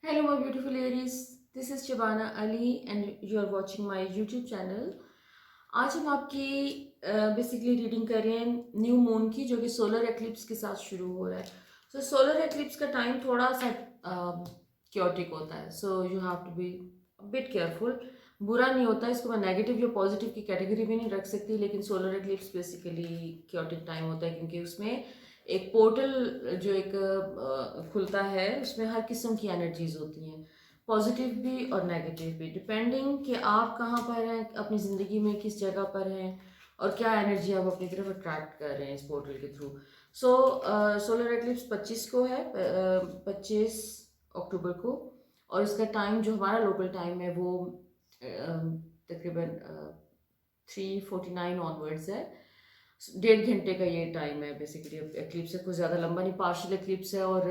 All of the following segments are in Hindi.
Hello, my beautiful Aries. This is Shabana Ali, and you are watching my YouTube channel. आज हम आपकी बेसिकली रीडिंग कर रहे हैं न्यू मून की, जो कि सोलर एक्लिप्स के साथ शुरू हो रहा है. सो सोलर एक्लिप्स का टाइम थोड़ा सा क्योटिक होता है, so you have to be bit careful. बुरा नहीं होता, इसको मैं नेगेटिव या पॉजिटिव की कैटेगरी में नहीं रख सकती, लेकिन solar eclipse basically chaotic time होता है क्योंकि उसमें एक पोर्टल जो एक खुलता है, उसमें हर किस्म की एनर्जीज होती हैं, पॉजिटिव भी और नेगेटिव भी, डिपेंडिंग कि आप कहाँ पर हैं अपनी ज़िंदगी में, किस जगह पर हैं और क्या एनर्जी आप अपनी तरफ अट्रैक्ट कर रहे हैं इस पोर्टल के थ्रू. सो सोलर एक्लिप्स 25 को है, 25 अक्टूबर को. और इसका टाइम जो हमारा लोकल टाइम है वो तकरीबन 3:49 ऑनवर्ड्स है. 1.5 घंटे का ये टाइम है बेसिकली. एक्लिप्स है, कुछ ज़्यादा लंबा नहीं, पार्शियल एक्लिप्स है और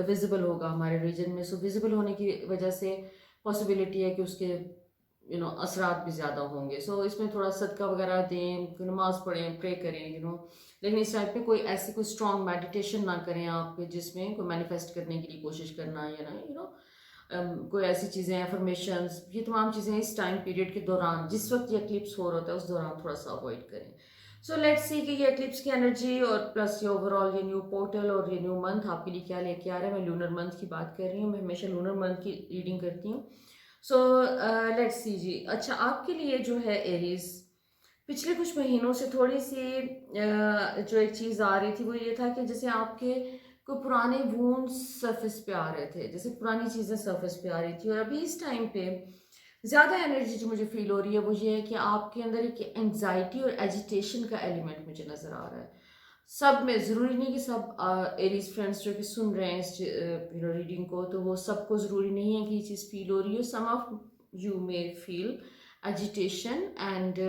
विजिबल होगा हमारे रीजन में. सो विजिबल होने की वजह से पॉसिबिलिटी है कि उसके असरात भी ज़्यादा होंगे. सो इसमें थोड़ा सदका वगैरह दें, नमाज पढ़ें, प्रे करें लेकिन इस टाइप में कोई ऐसी कोई स्ट्रॉन्ग मेडिटेशन ना करें आप जिसमें कोई मैनिफेस्ट करने की कोशिश करना या ना कोई ऐसी चीज़ें एफर्मेशंस, ये तमाम चीज़ें इस टाइम पीरियड के दौरान, जिस वक्त ये एक्लिप्स हो रहा होता है उस दौरान थोड़ा सा अवॉइड करें. सो लेट्स सी कि ये एक्लिप्स की एनर्जी और प्लस ये ओवरऑल ये न्यू पोर्टल और ये न्यू मंथ आपके लिए क्या लेके आ रहा है. मैं लूनर मंथ की बात कर रही हूँ, मैं हमेशा लूनर मंथ की रीडिंग करती हूँ. सो लेट्स सी जी. अच्छा, आपके लिए जो है एरीज, पिछले कुछ महीनों से थोड़ी सी जो एक चीज़ आ रही थी वो ये था कि जैसे आपके कोई पुराने वूंड्स सरफेस पे आ रहे थे, जैसे पुरानी चीज़ें सरफेस पे आ रही थी. और अभी इस टाइम पे ज़्यादा एनर्जी जो मुझे फील हो रही है वो ये है कि आपके अंदर एक एंग्जाइटी और एजिटेशन का एलिमेंट मुझे नज़र आ रहा है. सब में, ज़रूरी नहीं कि सब एरीज फ्रेंड्स जो कि सुन रहे हैं इस रीडिंग को, तो वो सबको ज़रूरी नहीं है कि ये चीज़ फील हो रही हो. Some of you may feel agitation and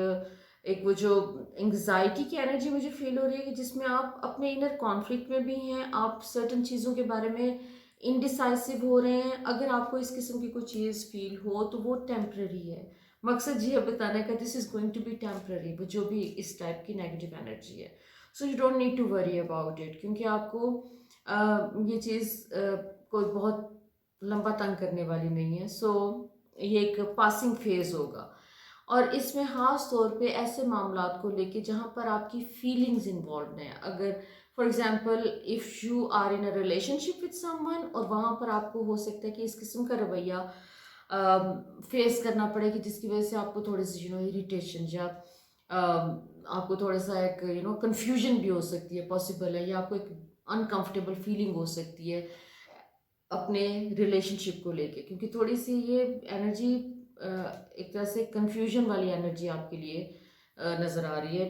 एक वो जो एंग्जाइटी की एनर्जी मुझे फील हो रही है कि जिसमें आप अपने इनर कॉन्फ्लिक्ट में भी हैं, आप सर्टन चीज़ों के बारे में इनडिसाइसिव हो रहे हैं. अगर आपको इस किस्म की कोई चीज़ फील हो तो वो टेम्प्रेरी है. मकसद ये है बताने का, this is going to be temporary, वो जो भी इस टाइप की नेगेटिव एनर्जी है. So you don't need to worry about it, क्योंकि आपको ये चीज़ कोई बहुत लंबा तंग करने वाली नहीं है. सो ये एक पासिंग फेज होगा. और इसमें ख़ास तौर पे ऐसे मामलात को लेके जहाँ पर आपकी फीलिंग्स इन्वॉल्व हैं. अगर for example if you are in a relationship with someone और वहाँ पर आपको हो सकता है कि इस किस्म का रवैया फेस करना पड़े कि जिसकी वजह से आपको थोड़ी सी इरिटेशन या आपको थोड़ा सा एक कन्फ्यूजन भी हो सकती है, पॉसिबल है, या आपको एक अनकंफर्टेबल फीलिंग हो सकती है अपने रिलेशनशिप को लेके, क्योंकि थोड़ी सी ये एनर्जी एक तरह से कंफ्यूजन वाली एनर्जी आपके लिए नज़र आ रही है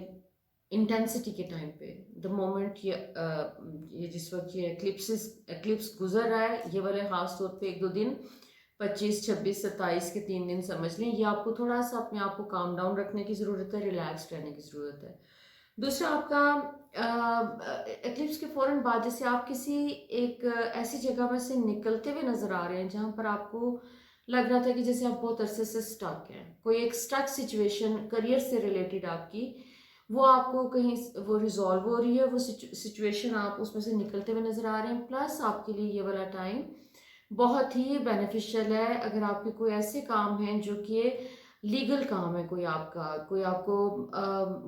इंटेंसिटी के टाइम पे. द मोमेंट ये जिस वक्त ये एक्लिप्स गुजर रहा है, ये वाले ख़ास तौर पे 1-2 दिन, 25, 26, 27 के 3 दिन समझ लें, ये आपको थोड़ा सा अपने आप को काम डाउन रखने की ज़रूरत है, रिलैक्स रहने की ज़रूरत है. दूसरा, आपका एक्लिप्स के फ़ौरन बाद जैसे आप किसी एक ऐसी जगह में से निकलते हुए नज़र आ रहे हैं जहाँ पर आपको लग रहा था कि जैसे आप बहुत अरसे से स्टक हैं, कोई एक स्टक सिचुएशन करियर से रिलेटेड आपकी, वो आपको कहीं वो रिजॉल्व हो रही है, वो सिचुएशन आप उसमें से निकलते हुए नज़र आ रहे हैं. प्लस आपके लिए ये वाला टाइम बहुत ही बेनिफिशियल है अगर आपके कोई ऐसे काम हैं जो कि लीगल काम है, कोई आपका, कोई आपको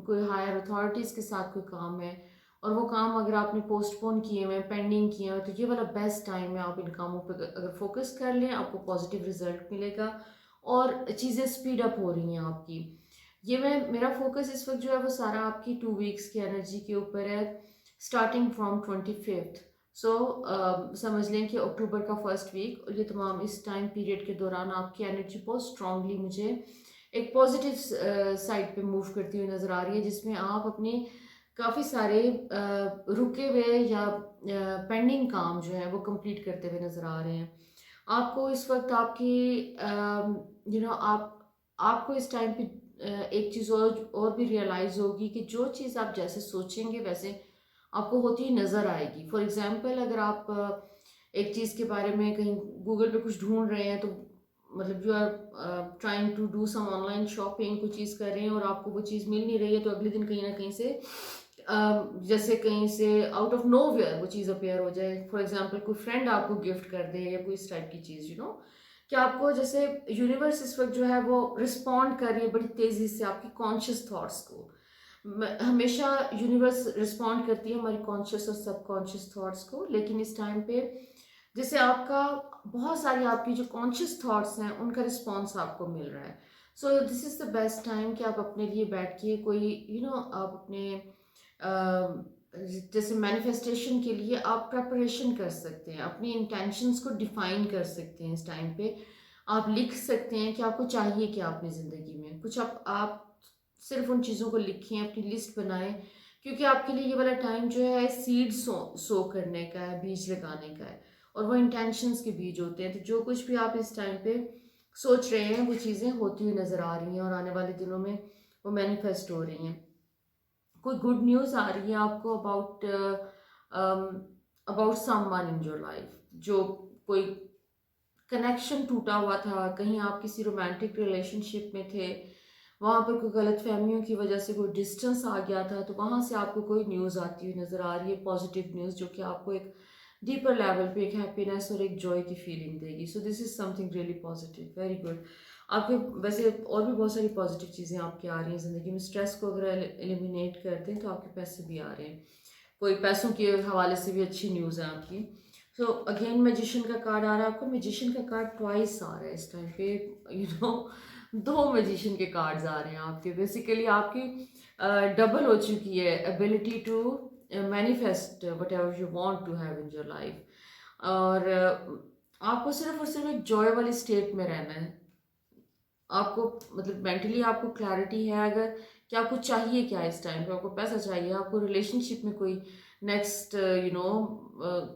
कोई हायर अथॉरिटीज़ के साथ कोई काम है और वो काम अगर आपने पोस्टपोन किए हुए हैं, पेंडिंग किए हुए, तो ये वाला बेस्ट टाइम है. आप इन कामों पर अगर फोकस कर लें, आपको पॉजिटिव रिजल्ट मिलेगा और चीज़ें स्पीड अप हो रही हैं आपकी. ये मेरा फोकस इस वक्त जो है वो सारा आपकी 2 वीक्स की एनर्जी के ऊपर है, स्टार्टिंग फ्रॉम 25th. सो समझ लें कि अक्टूबर का फर्स्ट वीक और ये तमाम इस टाइम पीरियड के दौरान आपकी एनर्जी बहुत स्ट्रांगली मुझे एक पॉजिटिव साइड पे मूव करती हुई नज़र आ रही है, जिसमें आप अपने काफ़ी सारे रुके हुए या पेंडिंग काम जो है वो कंप्लीट करते हुए नज़र आ रहे हैं. आपको इस वक्त आपकी आप आपको इस टाइम पे एक चीज़ और भी रियलाइज़ होगी कि जो चीज़ आप जैसे सोचेंगे वैसे आपको होती ही नज़र आएगी. फॉर एग्जांपल, अगर आप एक चीज़ के बारे में कहीं गूगल पे कुछ ढूंढ रहे हैं, तो मतलब you are trying to do some online shopping, कुछ चीज़ कर रहे हैं और आपको वो चीज़ मिल नहीं रही है, तो अगले दिन कहीं ना कहीं से जैसे कहीं से आउट ऑफ नोवेयर वो चीज़ अपेयर हो जाए, फॉर एग्जांपल कोई फ्रेंड आपको गिफ्ट कर दे या कोई इस टाइप की चीज़, कि आपको जैसे यूनिवर्स इस वक्त जो है वो रिस्पॉन्ड कर रही है बड़ी तेज़ी से आपकी कॉन्शियस थॉट्स को। हमेशा यूनिवर्स रिस्पॉन्ड करती है हमारी कॉन्शियस और सबकॉन्शियस थॉट्स को, लेकिन इस टाइम पे जैसे आपका बहुत सारी आपकी जो कॉन्शियस थॉट्स हैं उनका रिस्पॉन्स आपको मिल रहा है। सो this is the best time कि आप अपने लिए बैठ के कोई आप अपने जैसे मैनिफेस्टेशन के लिए आप प्रेपरेशन कर सकते हैं, अपनी इंटेंशंस को डिफाइन कर सकते हैं। इस टाइम पे आप लिख सकते हैं कि आपको चाहिए क्या अपनी ज़िंदगी में, कुछ आप सिर्फ उन चीज़ों को लिखें, अपनी लिस्ट बनाएं, क्योंकि आपके लिए ये वाला टाइम जो है सीड सो करने का है, बीज लगाने का है, और वो इंटेंशंस के बीज होते हैं। तो जो कुछ भी आप इस टाइम पे सोच रहे हैं वो चीज़ें होती हुई नज़र आ रही हैं और आने वाले दिनों में वो मैनिफेस्ट हो रही हैं। कोई गुड न्यूज़ आ रही है आपको about about someone in your life, जो कोई कनेक्शन टूटा हुआ था, कहीं आप किसी रोमांटिक रिलेशनशिप में थे, वहाँ पर कोई गलत फहमियों की वजह से कोई डिस्टेंस आ गया था, तो वहाँ से आपको कोई न्यूज़ आती हुई नज़र आ रही है, पॉजिटिव न्यूज़, जो कि आपको एक डीपर लेवल पे एक हैप्पीनेस और एक जॉय की फीलिंग देगी। सो this is something really positive, very good. आपके वैसे और भी बहुत सारी पॉजिटिव चीज़ें आपकी आ रही हैं ज़िंदगी में। स्ट्रेस को अगर एलिमिनेट करते हैं तो आपके पैसे भी आ रहे हैं, कोई पैसों के हवाले से भी अच्छी न्यूज़ है आपकी। सो अगेन मैजिशियन का कार्ड आ रहा है आपको, मैजिशियन का कार्ड ट्वाइस आ रहा है इस टाइम पे, यू नो दो मैजिशियन के कार्ड्स आ रहे हैं आपके। बेसिकली आपकी डबल हो चुकी है ability to manifest whatever you want to have in your life, और आपको सिर्फ और सिर्फ एक जॉय वाली स्टेट में रहना है। आपको मतलब मेंटली आपको क्लैरिटी है अगर कि आपको चाहिए क्या इस टाइम पे, आपको पैसा चाहिए, आपको रिलेशनशिप में कोई नेक्स्ट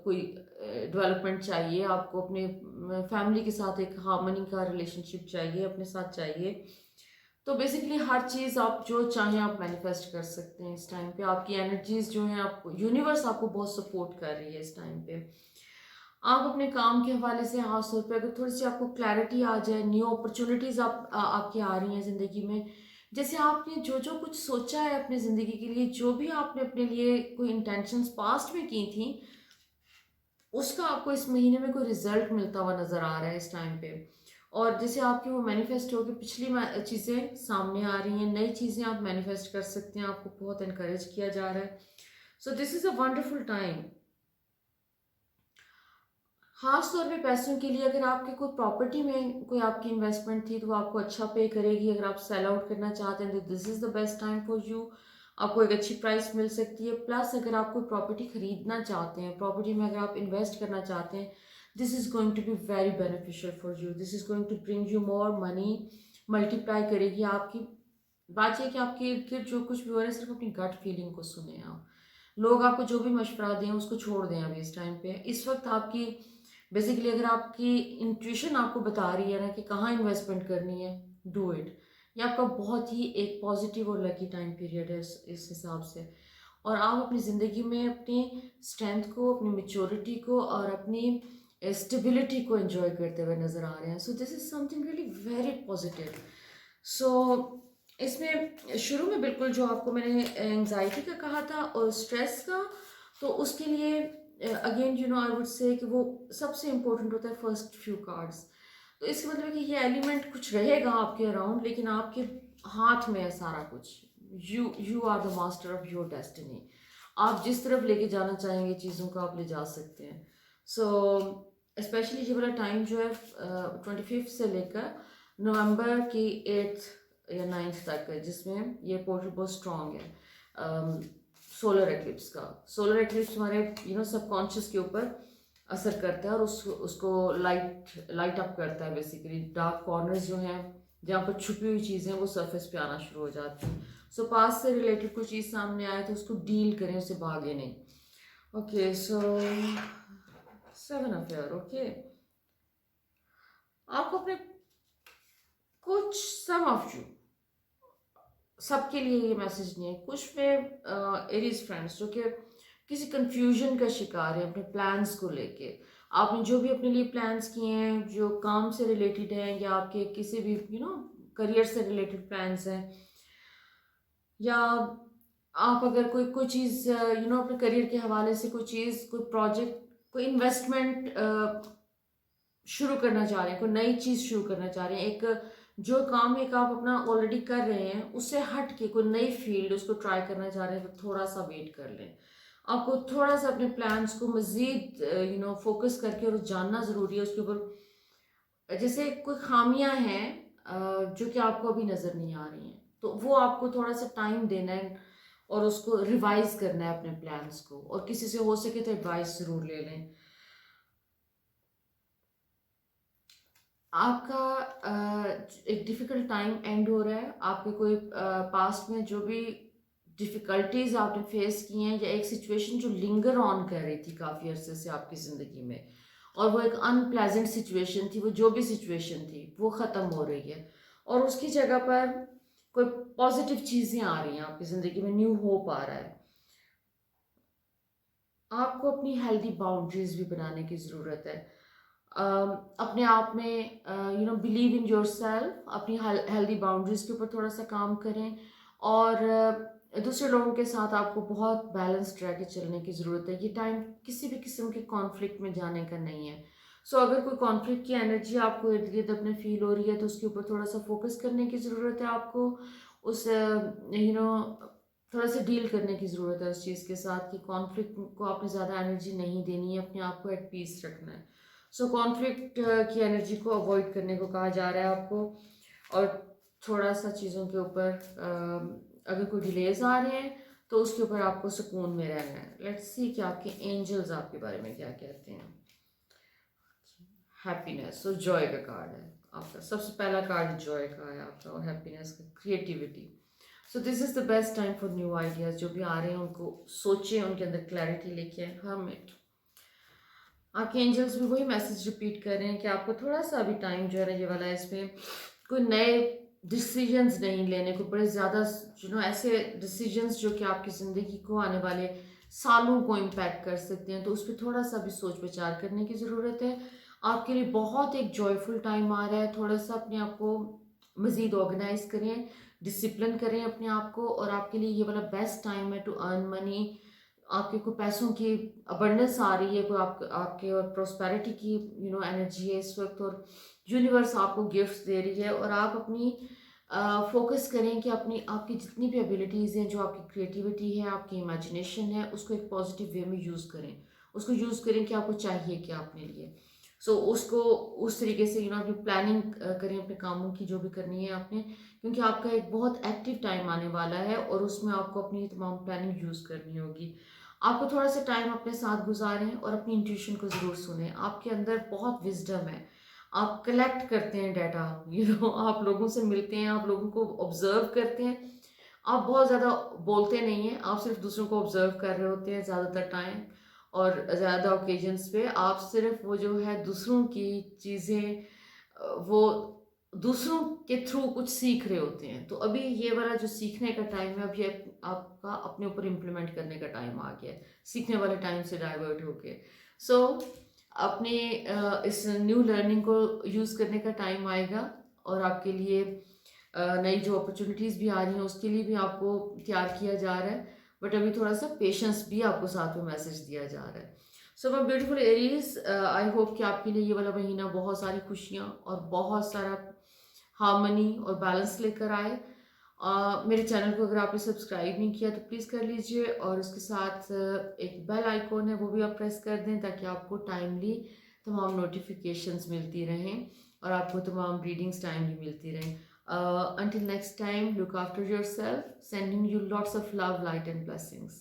कोई डेवलपमेंट चाहिए, आपको अपने फैमिली के साथ एक हार्मनी का रिलेशनशिप चाहिए, अपने साथ चाहिए। तो बेसिकली हर चीज़ आप जो चाहें आप मैनिफेस्ट कर सकते हैं इस टाइम पे। आपकी एनर्जीज जो हैं, आपको यूनिवर्स आपको बहुत सपोर्ट कर रही है इस टाइम पे। आप अपने काम के हवाले से खास तौर पे अगर थोड़ी सी आपको क्लैरिटी आ जाए, न्यू अपॉर्चुनिटीज़ आपकी आ रही हैं ज़िंदगी में, जैसे आपने जो जो कुछ सोचा है अपनी ज़िंदगी के लिए, जो भी आपने अपने लिए कोई इंटेंशंस पास्ट में की थी, उसका आपको इस महीने में कोई रिजल्ट मिलता हुआ नज़र आ रहा है इस टाइम पे। और जैसे आपकी वो मैनिफेस्ट होगी, पिछली चीज़ें सामने आ रही हैं, नई चीज़ें आप मैनिफेस्ट कर सकते हैं, आपको बहुत इनकरेज किया जा रहा है। सो this is a wonderful time. खास तौर पे पैसों के लिए, अगर आपके कोई प्रॉपर्टी में कोई आपकी इन्वेस्टमेंट थी तो वो आपको अच्छा पे करेगी। अगर आप सेल आउट करना चाहते हैं तो this is the best time for you, आपको एक अच्छी प्राइस मिल सकती है। प्लस अगर आप कोई प्रॉपर्टी खरीदना चाहते हैं, प्रॉपर्टी में अगर आप इन्वेस्ट करना चाहते हैं, this is going to be very beneficial for you, this is going to bring you more money, multiply करेगी आपकी। बात यह कि आपके इर्द गिर्द जो कुछ भी हो रहा है, सिर्फ अपनी गट फीलिंग को सुने आप। लोग आपको जो भी मशवरा दें उसको छोड़ दें अभी इस टाइम पे। इस वक्त आपकी बेसिकली अगर आपकी इंट्यूशन आपको बता रही है ना कि कहाँ इन्वेस्टमेंट करनी है, डू इट। ये आपका बहुत ही एक पॉजिटिव और लकी टाइम पीरियड है इस हिसाब से। और आप अपनी ज़िंदगी में अपनी स्ट्रेंथ को, अपनी मेच्योरिटी को और अपनी स्टेबिलिटी को एंजॉय करते हुए नज़र आ रहे हैं। So this is something really very positive. So इसमें शुरू में बिल्कुल जो आपको मैंने एंजाइटी का कहा था और स्ट्रेस का, तो उसके लिए अगेन आई वुड से कि वो सबसे इम्पोर्टेंट होता है फर्स्ट फ्यू कार्ड्स। तो इसका मतलब है कि ये एलिमेंट कुछ रहेगा आपके अराउंड, लेकिन आपके हाथ में है सारा कुछ। You are the master of your destiny. आप जिस तरफ लेके जाना चाहेंगे चीज़ों को आप ले जा सकते हैं। सो स्पेशली ये वाला टाइम जो है 25 से लेकर नवंबर की 8th या 9th तक है, जिसमें ये पोर्टल बहुत स्ट्रॉन्ग है सोलर एक्लिप्स का। सोलर एक्लिप्स हमारे सबकॉन्शियस के ऊपर असर करता है और उसको लाइट अप करता है। बेसिकली डार्क कॉर्नर्स जो हैं, जहाँ पर छुपी हुई चीज़ें वो सरफेस पे आना शुरू हो जाती हैं। सो पास से रिलेटेड कोई चीज़ सामने आए तो उसको डील करें, उसे भागे नहीं। ओके, सो 7 अफेयर। ओके, आपको अपने कुछ सम ऑफ यू, सबके लिए ये मैसेज नहीं है, कुछ में एरीज फ्रेंड्स जो कि किसी कंफ्यूजन का शिकार है अपने प्लान्स को लेके। आपने जो भी अपने लिए प्लान्स किए हैं, जो काम से रिलेटेड हैं या आपके किसी भी करियर से रिलेटेड प्लान्स हैं, या आप अगर कोई कोई चीज़ अपने करियर के हवाले से कोई चीज़, कोई प्रोजेक्ट, कोई इन्वेस्टमेंट शुरू करना चाह रहे हैं, कोई नई चीज़ शुरू करना चाह रहे हैं, एक जो काम एक आप अपना ऑलरेडी कर रहे हैं उससे हट के कोई नई फील्ड उसको ट्राई करना चाह रहे हैं, तो थोड़ा सा वेट कर लें। आपको थोड़ा सा अपने प्लान्स को मज़ीद फोकस करके और जानना ज़रूरी है उसके ऊपर। जैसे कोई खामियां हैं जो कि आपको अभी नज़र नहीं आ रही हैं, तो वो आपको थोड़ा सा टाइम देना है और उसको रिवाइज करना है अपने प्लान्स को, और किसी से हो सके तो एडवाइस ज़रूर ले लें। आपका एक डिफ़िकल्ट टाइम एंड हो रहा है, आपके कोई पास्ट में जो भी डिफ़िकल्टीज़ आपने फेस की हैं, या एक सिचुएशन जो लिंगर ऑन कर रही थी काफ़ी अरसे से आपकी ज़िंदगी में, और वो एक अनप्लेजेंट सिचुएशन थी, वो जो भी सिचुएशन थी वो ख़त्म हो रही है, और उसकी जगह पर कोई पॉजिटिव चीज़ें आ रही हैं आपकी ज़िंदगी में, न्यू होप आ रहा है। आपको अपनी हेल्दी बाउंड्रीज भी बनाने की ज़रूरत है। अपने आप में बिलीव इन योर सेल्फ, अपनी हेल्दी बाउंड्रीज के ऊपर थोड़ा सा काम करें, और दूसरे लोगों के साथ आपको बहुत बैलेंस्ड रह के चलने की ज़रूरत है। ये टाइम किसी भी किस्म के कॉन्फ्लिक्ट में जाने का नहीं है। सो अगर कोई कॉन्फ्लिक्ट की एनर्जी आपको इर्द गिर्द अपने फील हो रही है, तो उसके ऊपर थोड़ा सा फोकस करने की ज़रूरत है आपको। उस थोड़ा सा डील करने की ज़रूरत है उस चीज़ के साथ, कि कॉन्फ्लिक्ट को आपने ज़्यादा एनर्जी नहीं देनी है, अपने आप को एट पीस रखना है। सो कॉन्फ्लिक्ट की एनर्जी को अवॉइड करने को कहा जा रहा है आपको, और थोड़ा सा चीज़ों के ऊपर अगर कोई डिलेज आ रहे हैं तो उसके ऊपर आपको सुकून में रहना है। लेट्स सी कि आपके एंजल्स आपके बारे में क्या कहते हैं। हैप्पीनेस और जॉय का कार्ड है आपका, सबसे पहला कार्ड जॉय का है आपका, और हैप्पीनेस का, creativity. So this is the best time for new ideas. जो भी आ रहे हैं उनको सोचें, उनके अंदर क्लैरिटी लेके आए। हर्मिट, आपके एंजल्स भी वही मैसेज रिपीट कर रहे हैं कि आपको थोड़ा सा अभी टाइम जो है ना ये वाला है, इसमें कोई नए डिसीजंस नहीं लेने को, बड़े ज़्यादा ऐसे डिसीजंस जो कि आपकी ज़िंदगी को आने वाले सालों को इम्पैक्ट कर सकते हैं, तो उस पर थोड़ा सा भी सोच विचार करने की ज़रूरत है। आपके लिए बहुत एक जॉयफुल टाइम आ रहा है। थोड़ा सा अपने आप को मज़ीद ऑर्गेनाइज करें, डिसिप्लिन करें अपने आप को, और आपके लिए ये वाला बेस्ट टाइम है टू अर्न मनी। आपके को पैसों की अबंडेंस आ रही है, कोई आपके और प्रोस्पेरिटी की एनर्जी है इस वक्त, और यूनिवर्स आपको गिफ्ट्स दे रही है, और आप अपनी फोकस करें कि अपनी आपकी जितनी भी एबिलिटीज़ हैं, जो आपकी क्रिएटिविटी है, आपकी इमेजिनेशन है, उसको एक पॉजिटिव वे में यूज़ करें। उसको यूज़ करें कि आपको चाहिए क्या अपने लिए। सो उसको उस तरीके से अपनी प्लानिंग करें अपने कामों की, जो भी करनी है आपने, क्योंकि आपका एक बहुत एक्टिव टाइम आने वाला है, और उसमें आपको अपनी तमाम प्लानिंग यूज़ करनी होगी। आपको थोड़ा सा टाइम अपने साथ गुजारें और अपनी इंट्यूशन को ज़रूर सुनें। आपके अंदर बहुत विजडम है, आप कलेक्ट करते हैं डाटा, आप लोगों से मिलते हैं, आप लोगों को ऑब्जर्व करते हैं। आप बहुत ज़्यादा बोलते नहीं हैं, आप सिर्फ दूसरों को ऑब्जर्व कर रहे होते हैं ज़्यादातर टाइम, और ज़्यादा ओकेजन्स पे आप सिर्फ वो जो है दूसरों की चीज़ें, वो दूसरों के थ्रू कुछ सीख रहे होते हैं। तो अभी ये वाला जो सीखने का टाइम है, अब ये आपका अपने ऊपर इम्प्लीमेंट करने का टाइम आ गया है, सीखने वाले टाइम से डाइवर्ट होके। सो अपने इस न्यू लर्निंग को यूज़ करने का टाइम आएगा, और आपके लिए नई जो अपॉर्चुनिटीज़ भी आ रही हैं उसके लिए भी आपको तैयार किया जा रहा है, बट अभी थोड़ा सा पेशेंस भी आपको साथ में मैसेज दिया जा रहा है। So my beautiful Aries, I hope कि आपके लिए ये वाला महीना बहुत सारी खुशियाँ और बहुत सारा हार्मनी और बैलेंस लेकर आए। मेरे चैनल को अगर आपने सब्सक्राइब नहीं किया तो प्लीज़ कर लीजिए, और उसके साथ एक बेल आइकॉन है वो भी आप प्रेस कर दें, ताकि आपको टाइमली तमाम नोटिफिकेशंस मिलती रहें, और आपको तमाम रीडिंग्स टाइमली मिलती रहें। Until next time, look after yourself, sending you lots of love, light, and blessings.